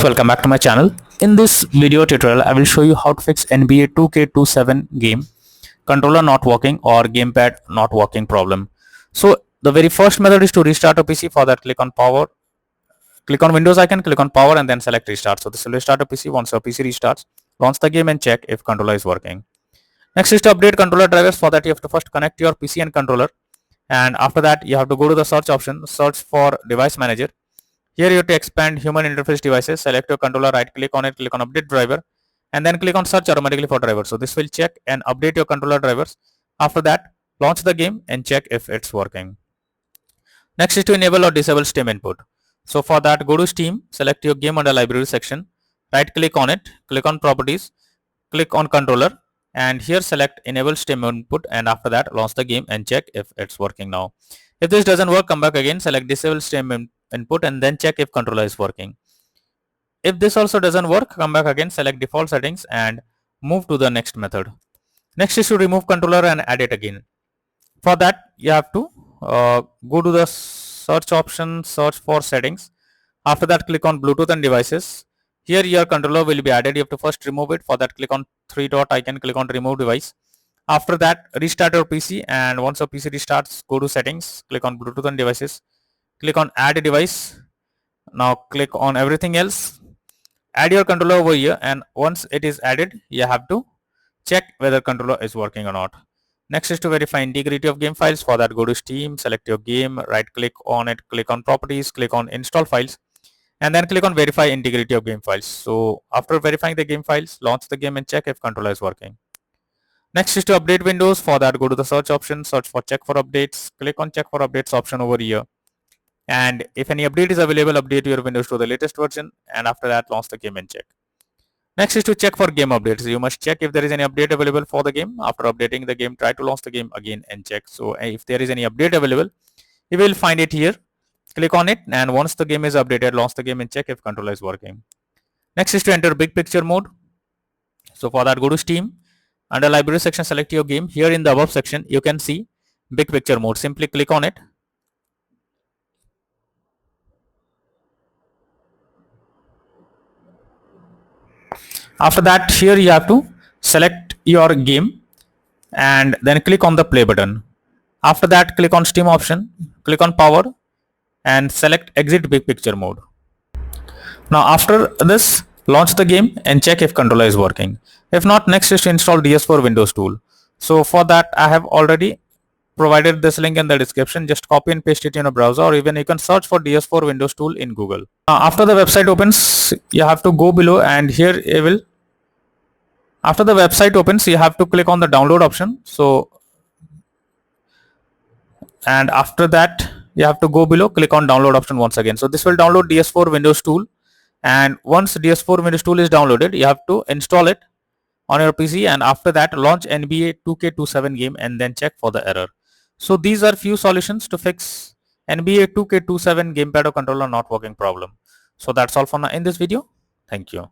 guys, welcome back to my channel. In this video tutorial I will show you how to fix NBA 2K27 game controller not working or gamepad not working problem. So the very first method is to restart a PC. For that, click on power, click on Windows icon, click on power and then select restart. So this will restart a PC. Once your PC restarts, launch the game and check if controller is working. Next is to update controller drivers. For that, you have to first connect your PC and controller, and after that you have to go to the search option, search for device manager. Here you have to expand human interface devices, select your controller, right click on it, click on update driver and then click on search automatically for drivers. So this will check and update your controller drivers. After that, launch the game and check if it's working. Next is to enable or disable Steam input. So for that, go to Steam, select your game under library section, right click on it, click on properties, click on controller and here select enable Steam input and after that launch the game and check if it's working now. If this doesn't work, come back again, select disable Steam input and then check if controller is working. If this also doesn't work, come back again, select default settings and move to the next method. Next is to remove controller and add it again. For that, you have to go to the search option, search for settings. After that, click on Bluetooth and devices. Here your controller will be added. You have to first remove it. For that, click on three dot icon, click on remove device. After that, restart your PC and once your PC restarts, go to settings, click on Bluetooth and devices, click on add a device. Now click on everything else, add your controller over here and once it is added, you have to check whether controller is working or not. Next is to verify integrity of game files. For that, go to Steam, select your game, right click on it, click on properties, click on install files and then click on verify integrity of game files. So after verifying the game files, launch the game and check if controller is working. Next is to update Windows. For that, go to the search option, search for check for updates, click on check for updates option over here and if any update is available, update your Windows to the latest version and after that launch the game and check. Next is to check for game updates. You must check if there is any update available for the game. After updating the game, try to launch the game again and check. So if there is any update available, you will find it here, click on it and once the game is updated, launch the game and check if controller is working. Next is to enter big picture mode. So for that, go to Steam, under library section, select your game. Here in the above section you can see big picture mode. Simply click on it. After that, here you have to select your game and then click on the play button. After that, click on Steam option, click on power and select exit big picture mode. Now after this, launch the game and check if controller is working. If not, next is to install DS4 Windows tool. So for that, I have already provided this link in the description. Just copy and paste it in a browser or even you can search for DS4 Windows tool in Google. After the website opens, you have to go below and here it will. After the website opens, you have to click on the download option. So and after that you have to go below, click on download option once again. So this will download DS4 Windows tool and once DS4 Windows tool is downloaded, you have to install it on your PC and after that launch NBA 2K27 game and then check for the error. So these are few solutions to fix NBA 2K27 gamepad or controller not working problem. So that's all for now in this video. Thank you.